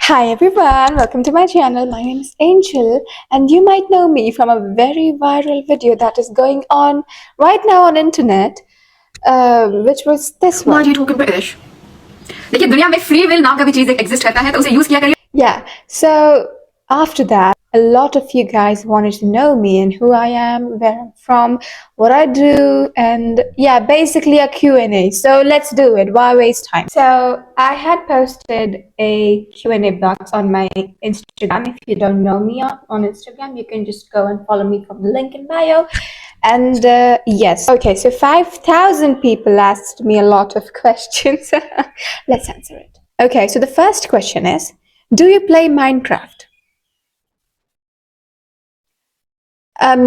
Hi everyone, welcome to my channel. My name is Angel and you might know me from a very viral video that is going on right now on internet, which was this one. Why do you talk in British? देखिए दुनिया में free will नाम का भी चीज exist करता है तो उसे use किया करिए. Yeah, so after that, a lot of you guys wanted to know me and who I am, where I'm from, what I do, and yeah, basically a Q&A. So let's do it. Why waste time? So I had posted a Q&A box on my Instagram. If you don't know me on Instagram, you can just go and follow me from the link in bio. And yes, okay, so 5,000 people asked me a lot of questions. Let's answer it. Okay, so the first question is, do you play Minecraft?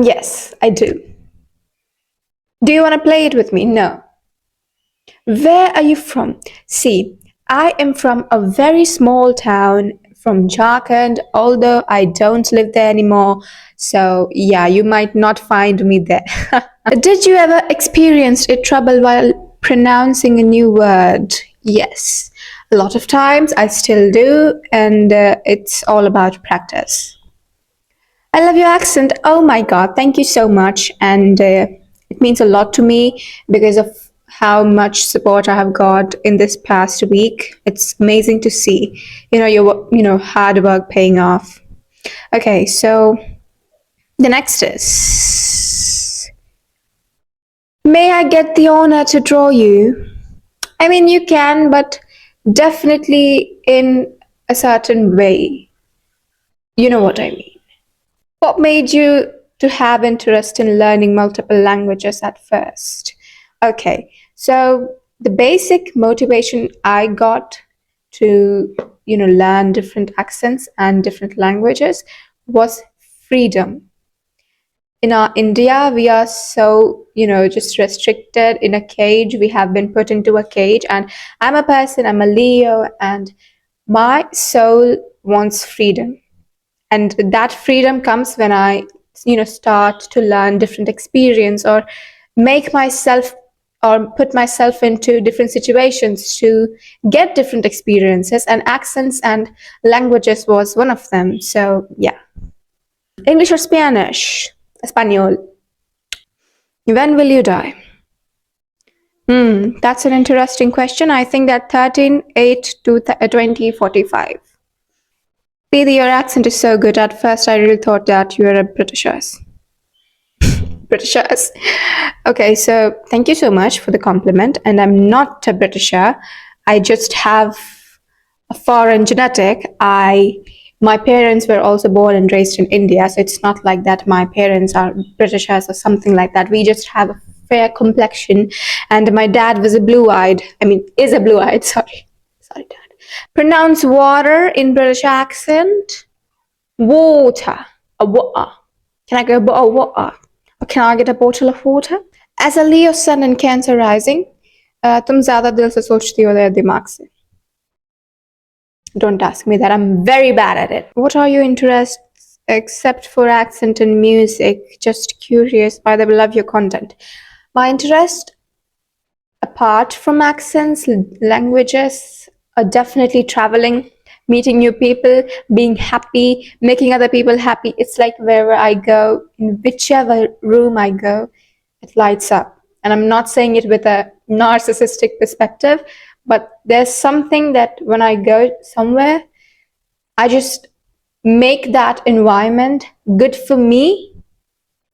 Yes, I do. Do you want to play it with me? No. Where are you from? See, I am from a very small town from Jharkhand, although I don't live there anymore. So yeah, you might not find me there. Did you ever experience a trouble while pronouncing a new word? Yes. A lot of times I still do, and it's all about practice. I love your accent. Oh my God, thank you so much. And it means a lot to me because of how much support I have got in this past week. It's amazing to see, your hard work paying off. Okay, so the next is, may I get the honor to draw you? I mean, you can, but definitely in a certain way. You know what I mean. What made you to have interest in learning multiple languages at first? Okay, so the basic motivation I got to learn different accents and different languages was freedom. In our India, we are so just restricted in a cage. We have been put into a cage, and I'm a Leo, and my soul wants freedom. And that freedom comes when I start to learn different experience, or make myself or put myself into different situations to get different experiences, and accents and languages was one of them. So yeah. English or Spanish? Espanol. When will you die? That's an interesting question. I think that 13/8 to 2045. Peter, your accent is so good. At first, I really thought that you were a Britishers. Britishers. Okay, so thank you so much for the compliment. And I'm not a Britisher. I just have a foreign genetic. My parents were also born and raised in India, so it's not like that my parents are Britishers or something like that. We just have a fair complexion, and my dad was a blue-eyed. Is a blue-eyed. Sorry, Dad. Pronounce water in British accent. Water. A water. Can I go a water? Or can I get a bottle of water? As a Leo sun and Cancer rising, तुम ज़्यादा दिल से सोचती हो या दिमाग से? Don't ask me that. I'm very bad at it. What are your interests except for accent and music? Just curious. By the way, love your content. My interest, apart from accents, languages, are definitely traveling, meeting new people, being happy, making other people happy. It's like wherever I go, in whichever room I go, it lights up. And I'm not saying it with a narcissistic perspective, but there's something that when I go somewhere, I just make that environment good for me,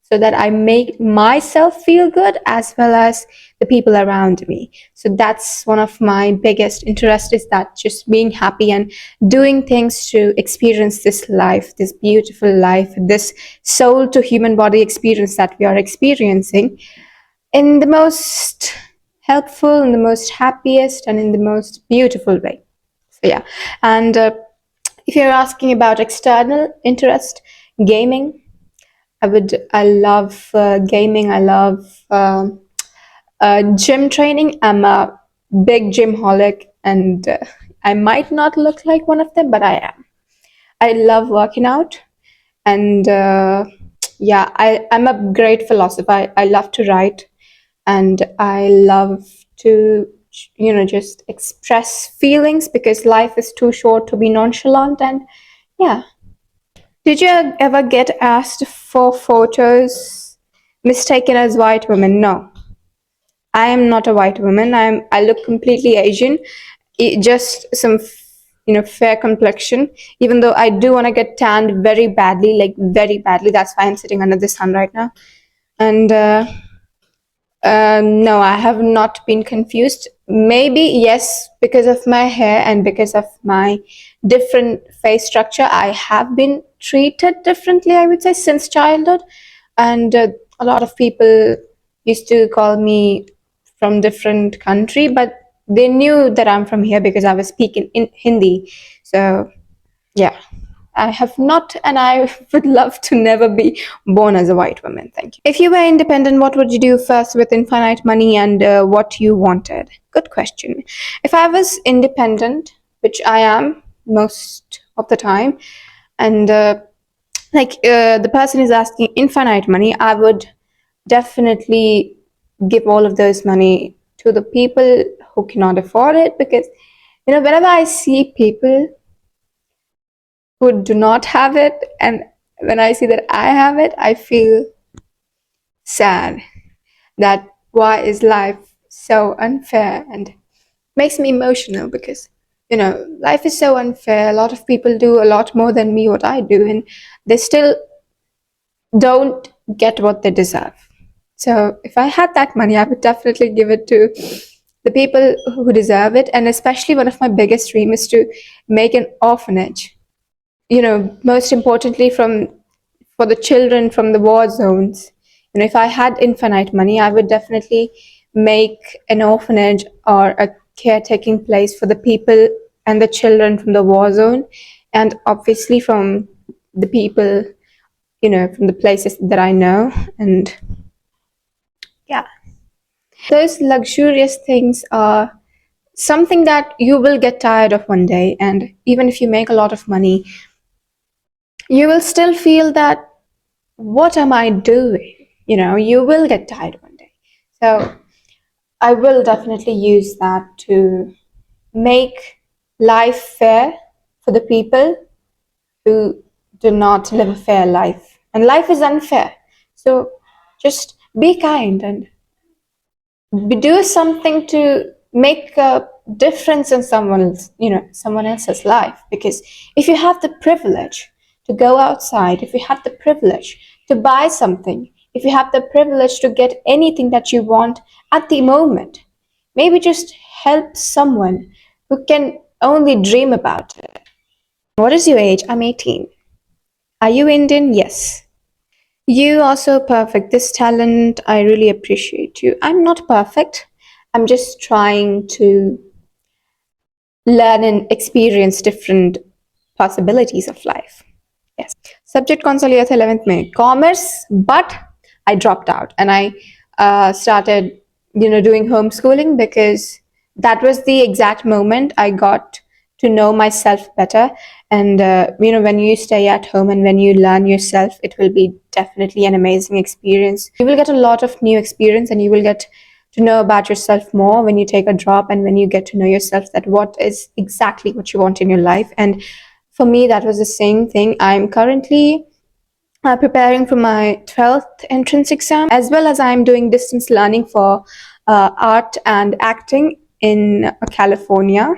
so that I make myself feel good as well as the people around me. So that's one of my biggest interests, is that just being happy and doing things to experience this life, this beautiful life, this soul to human body experience that we are experiencing in the most helpful, in the most happiest, and in the most beautiful way. So yeah. And if you're asking about external interest, gaming, I love gaming. I love gym training. I'm a big gym holic, and I might not look like one of them, but I am. I love working out, and yeah, I'm a great philosopher. I love to write, and I love to just express feelings, because life is too short to be nonchalant. And yeah. Did you ever get asked for photos mistaken as white women? No. I am not a white woman. I look completely Asian. Just some fair complexion. Even though I do want to get tanned very badly, like very badly. That's why I'm sitting under the sun right now. And no, I have not been confused. Maybe yes, because of my hair and because of my different face structure, I have been treated differently, I would say, since childhood. And a lot of people used to call me from different country, but they knew that I'm from here because I was speaking in Hindi. So yeah, I have not, and I would love to never be born as a white woman. Thank you. If you were independent, what would you do first with infinite money, and what you wanted? Good question. If I was independent, which I am most of the time, and the person is asking infinite money, I would definitely give all of those money to the people who cannot afford it, because whenever I see people who do not have it, and when I see that I have it, I feel sad that why is life so unfair, and makes me emotional, because life is so unfair. A lot of people do a lot more than me what I do, and they still don't get what they deserve. So if I had that money, I would definitely give it to the people who deserve it. And especially, one of my biggest dreams is to make an orphanage, most importantly for the children from the war zones. If I had infinite money, I would definitely make an orphanage or a caretaking place for the people and the children from the war zone, and obviously from the people, from the places that I know. And yeah, those luxurious things are something that you will get tired of one day. And even if you make a lot of money, you will still feel that, what am I doing? You will get tired one day. So I will definitely use that to make life fair for the people who do not live a fair life. And life is unfair. So just be kind and do something to make a difference in someone else's life. Because if you have the privilege to go outside, if you have the privilege to buy something, if you have the privilege to get anything that you want at the moment, maybe just help someone who can only dream about it. What is your age? I'm 18. Are you Indian? Yes. You are so perfect. This talent, I really appreciate you. I'm not perfect. I'm just trying to learn and experience different possibilities of life. Yes. Subject कौन सा लिया था 11th में? Commerce, but I dropped out and I started, doing homeschooling, because that was the exact moment I got to know myself better. And when you stay at home and when you learn yourself, it will be definitely an amazing experience. You will get a lot of new experience, and you will get to know about yourself more when you take a drop, and when you get to know yourself, that what is exactly what you want in your life. And for me, that was the same thing. I'm currently preparing for my 12th entrance exam, as well as I'm doing distance learning for art and acting in California.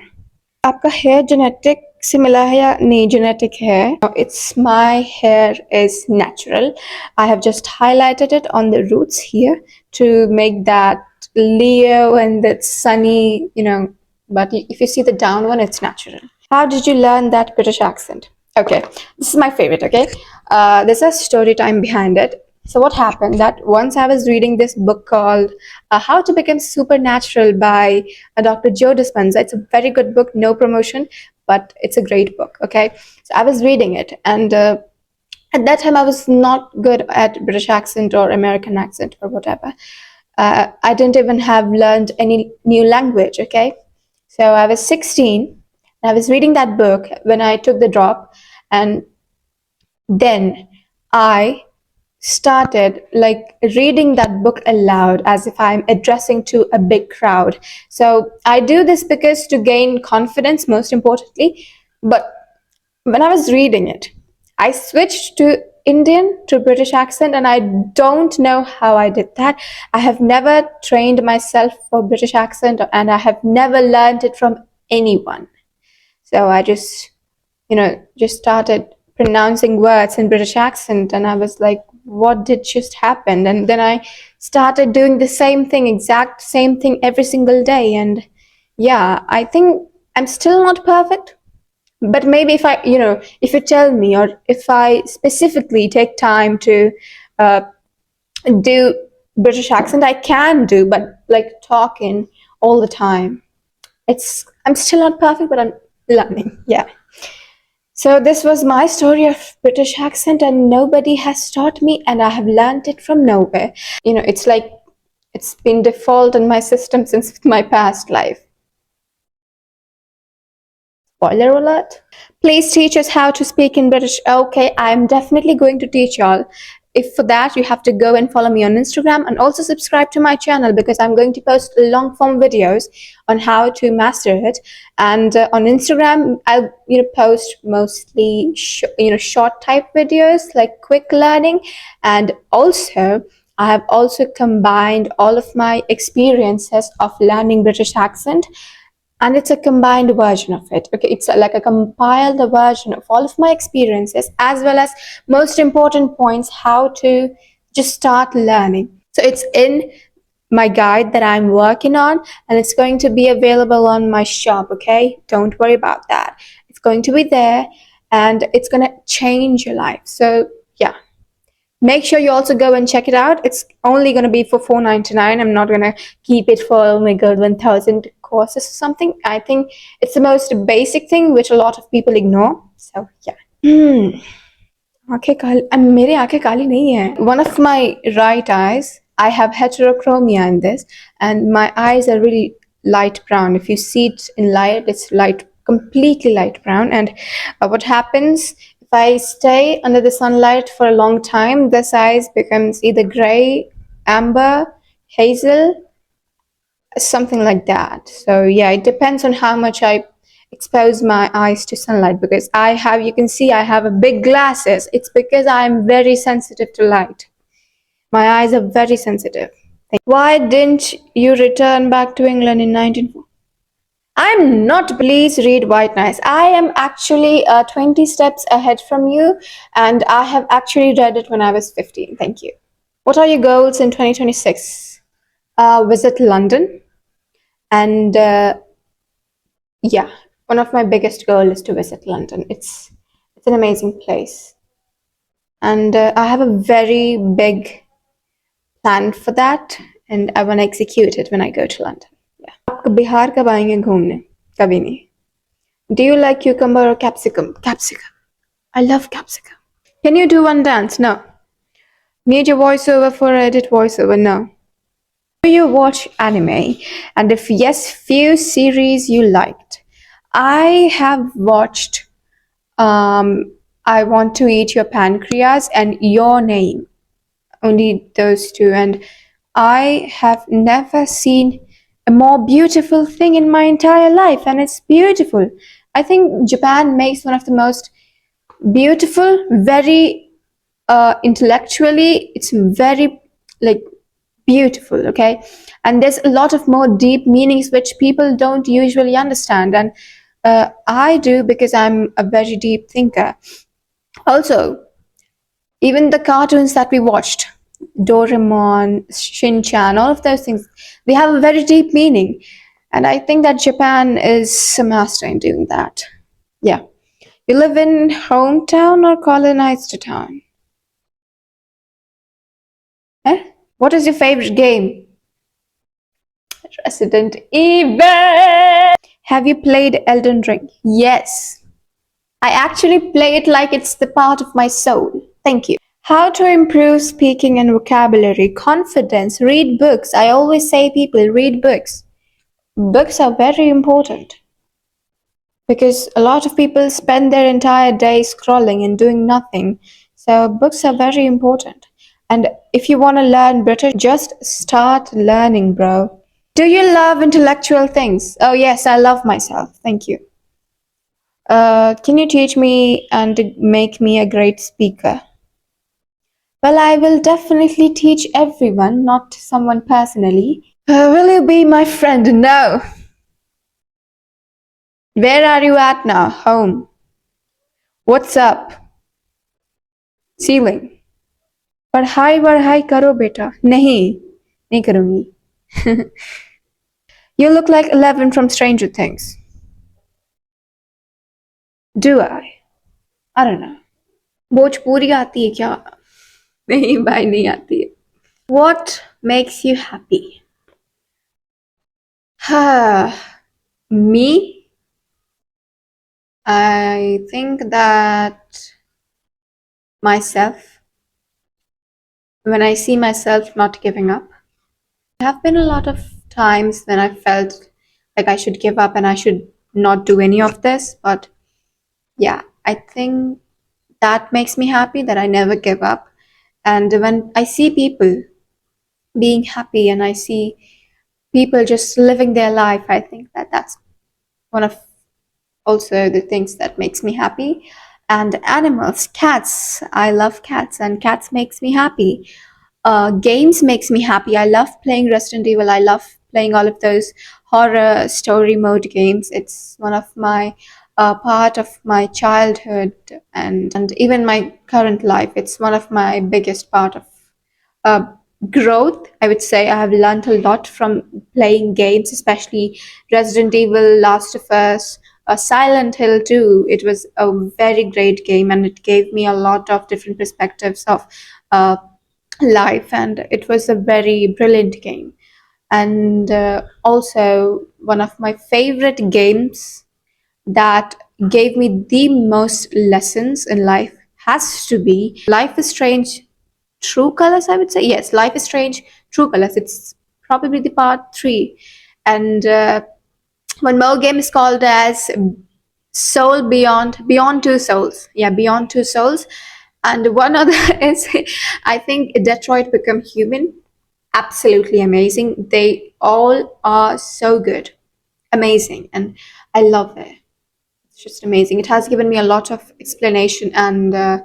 आपका hair genetic से मिला है या नहीं genetic hair? It's my hair is natural. I have just highlighted it on the roots here to make that Leo and that sunny, but if you see the down one, it's natural. How did you learn that British accent? Okay, this is my favorite, okay? There's a story time behind it. So what happened that once I was reading this book called How to Become Supernatural by Dr. Joe Dispenza. It's a very good book, no promotion, but it's a great book, okay? So I was reading it, and at that time I was not good at British accent or American accent or whatever. I didn't even have learned any new language, okay? So I was 16, and I was reading that book when I took the drop, and then I started like reading that book aloud as if I'm addressing to a big crowd. So I do this because to gain confidence, most importantly. But when I was reading it, I switched to Indian to British accent, and I don't know how I did that. I have never trained myself for British accent, and I have never learned it from anyone. So I just, just started pronouncing words in British accent, and I was like, what did just happen? And then I started doing the same thing, exact same thing every single day. And yeah, I think I'm still not perfect, but maybe if I, if you tell me, or if I specifically take time to uh, do British accent, I can do, but like talking all the time, I'm still not perfect, but I'm learning. Yeah. So this was my story of British accent, and nobody has taught me, and I have learned it from nowhere. It's like it's been default in my system since my past life. Spoiler alert. Please teach us how to speak in British. Okay, I'm definitely going to teach y'all. If for that, you have to go and follow me on Instagram and also subscribe to my channel, because I'm going to post long form videos on how to master it. And on Instagram, I'll post mostly short type videos like quick learning, and also I have also combined all of my experiences of learning British accent, and it's a combined version of it. Okay, it's like a compiled version of all of my experiences, as well as most important points how to just start learning. So it's in my guide that I'm working on, and it's going to be available on my shop. Okay, don't worry about that, it's going to be there, and it's going to change your life. So yeah, make sure you also go and check it out. It's only going to be for $4.99. I'm not going to keep it for, oh my god, 1000 courses or something. I think it's the most basic thing which a lot of people ignore. So yeah. आंखें काली मेरी आंखें काली नहीं है. One of my right eyes, I have heterochromia in this, and my eyes are really light brown. If you see it in light, it's light, completely light brown. And what happens if I stay under the sunlight for a long time? This eyes becomes either gray, amber, hazel, something like that. So yeah, it depends on how much I expose my eyes to sunlight, because you can see I have a big glasses. It's because I'm very sensitive to light. My eyes are very sensitive. Why didn't you return back to England in 1940? I'm not. Please read White Nights. I am actually 20 steps ahead from you, and I have actually read it when I was 15. Thank you. What are your goals in 2026? Visit London, and yeah, one of my biggest goals is to visit London. It's an amazing place, and I have a very big plan for that, and I want to execute it when I go to London. Yeah. आप बिहार कब आएंगे घूमने? कभी नहीं. Do you like cucumber or capsicum? Capsicum. I love capsicum. Can you do one dance? No. Need your voiceover for edit voiceover? No. Do you watch anime? And if yes, few series you liked. I have watched I Want to Eat Your Pancreas and Your Name. Only those two. And I have never seen a more beautiful thing in my entire life, and it's beautiful. I think Japan makes one of the most beautiful, very intellectually, it's very like beautiful. Okay, and there's a lot of more deep meanings which people don't usually understand, and I do, because I'm a very deep thinker. Also, even the cartoons that we watched, Doraemon, Shin-chan, all of those things, they have a very deep meaning, and I think that Japan is a master in doing that. Yeah. You live in hometown or colonized town? Eh? What is your favorite game? Resident Evil. Have you played Elden Ring? Yes. I actually play it like it's the part of my soul. Thank you. How to improve speaking and vocabulary? Confidence. Read books. I always say people read books. Books are very important, because a lot of people spend their entire day scrolling and doing nothing. So books are very important. And if you want to learn British, just start learning, bro. Do you love intellectual things? Oh, yes, I love myself. Thank you. Can you teach me and make me a great speaker? Well, I will definitely teach everyone, not someone personally. Will you be my friend? No. Where are you at now? Home. What's up? Ceiling. पढ़ाई करो बेटा. नहीं करूँगी. You look like 11 from Stranger Things. Do I? I don't know. Bhojpuri आती है क्या? नहीं भाई नहीं आती है. What makes you happy? Me? I think that myself. When I see myself not giving up. There have been a lot of times when I felt like I should give up and I should not do any of this, but yeah, I think that makes me happy that I never give up. And when I see people being happy and I see people just living their life, I think that that's one of also the things that makes me happy. And animals, cats, I love cats and cats makes me happy. Games makes me happy. I love playing Resident Evil. I love playing all of those horror story mode games. It's one of my part of my childhood and even my current life. It's one of my biggest part of uh, growth. I would say I have learned a lot from playing games, especially Resident Evil, Last of Us, Silent Hill too. It was a very great game, and it gave me a lot of different perspectives of uh, life, and it was a very brilliant game. And also, one of my favorite games that gave me the most lessons in life has to be Life is Strange True Colors, I would say. Yes, Life is Strange True Colors. It's probably the part 3. And one more game is called as Soul Beyond Two Souls. Yeah, Beyond Two Souls. And one other is, I think, Detroit Become Human. Absolutely amazing. They all are so good. Amazing. And I love it. It's just amazing. It has given me a lot of explanation and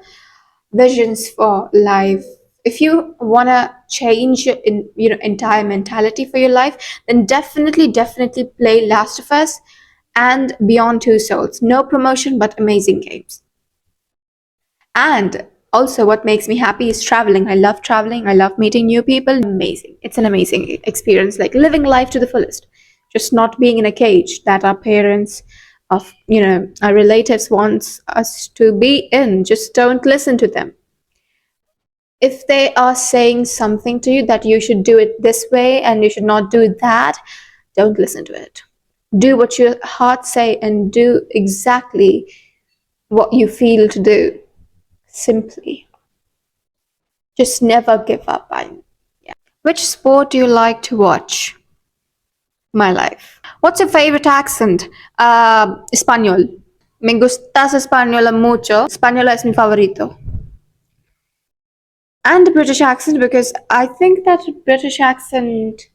visions for life. If you want to change your entire mentality for your life, then definitely play Last of Us and Beyond Two Souls. No promotion, but amazing games. And also, what makes me happy is traveling. I love traveling. I love meeting new people. Amazing. It's an amazing experience, like living life to the fullest. Just not being in a cage that our parents, of our relatives wants us to be in. Just don't listen to them. If they are saying something to you that you should do it this way and you should not do that, don't listen to it. Do what your heart say and do exactly what you feel to do. Simply. Just never give up. Yeah. Which sport do you like to watch? My life. What's your favorite accent? Español. Me gustas español mucho. Español es mi favorito. And the British accent, because I think that British accent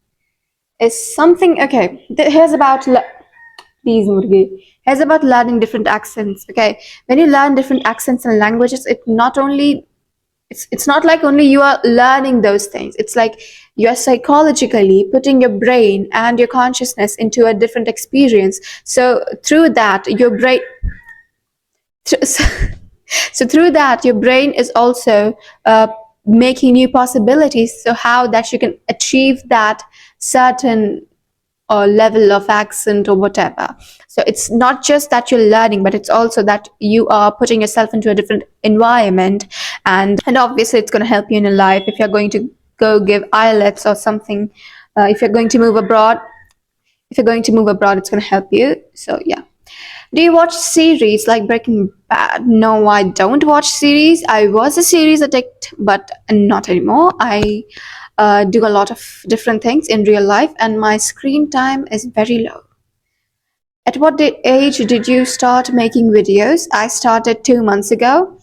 is something. Okay, here's about. Please, Murgi. Here's about learning different accents. Okay, when you learn different accents and languages, it's not like only you are learning those things. It's like you're psychologically putting your brain and your consciousness into a different experience. So through that, your brain. So through that, your brain is also making new possibilities. So how that you can achieve that certain or level of accent or whatever. So it's not just that you're learning, but it's also that you are putting yourself into a different environment, and obviously it's going to help you in your life if you're going to go give IELTS or something. If you're going to move abroad, it's going to help you. So yeah. Do you watch series like Breaking Bad? No, I don't watch series. I was a series addict, but not anymore. I do a lot of different things in real life, and my screen time is very low. At what age did you start making videos? I started 2 months ago.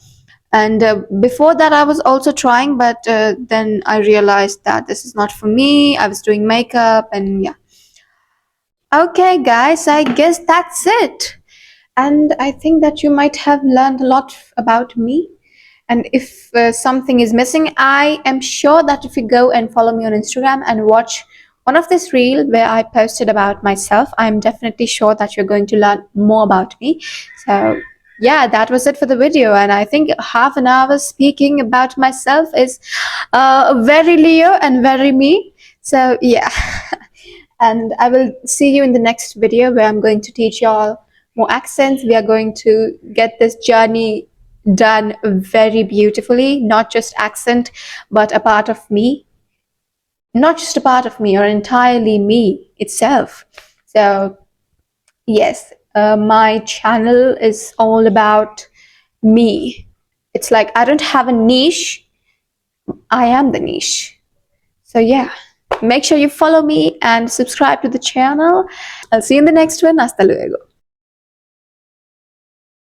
And before that, I was also trying, but then I realized that this is not for me. I was doing makeup, and yeah. Okay, guys, I guess that's it. And I think that you might have learned a lot about me. And if something is missing, I am sure that if you go and follow me on Instagram and watch one of this reel where I posted about myself, I'm definitely sure that you're going to learn more about me. So yeah, that was it for the video. And I think half an hour speaking about myself is very Leo and very me. So yeah. And I will see you in the next video where I'm going to teach y'all more accents. We are going to get this journey done very beautifully, not just accent, but a part of me, not just a part of me, or entirely me itself. So yes, my channel is all about me. It's like I don't have a niche, I am the niche. So yeah, make sure you follow me and subscribe to the channel. I'll see you in the next one. Hasta luego.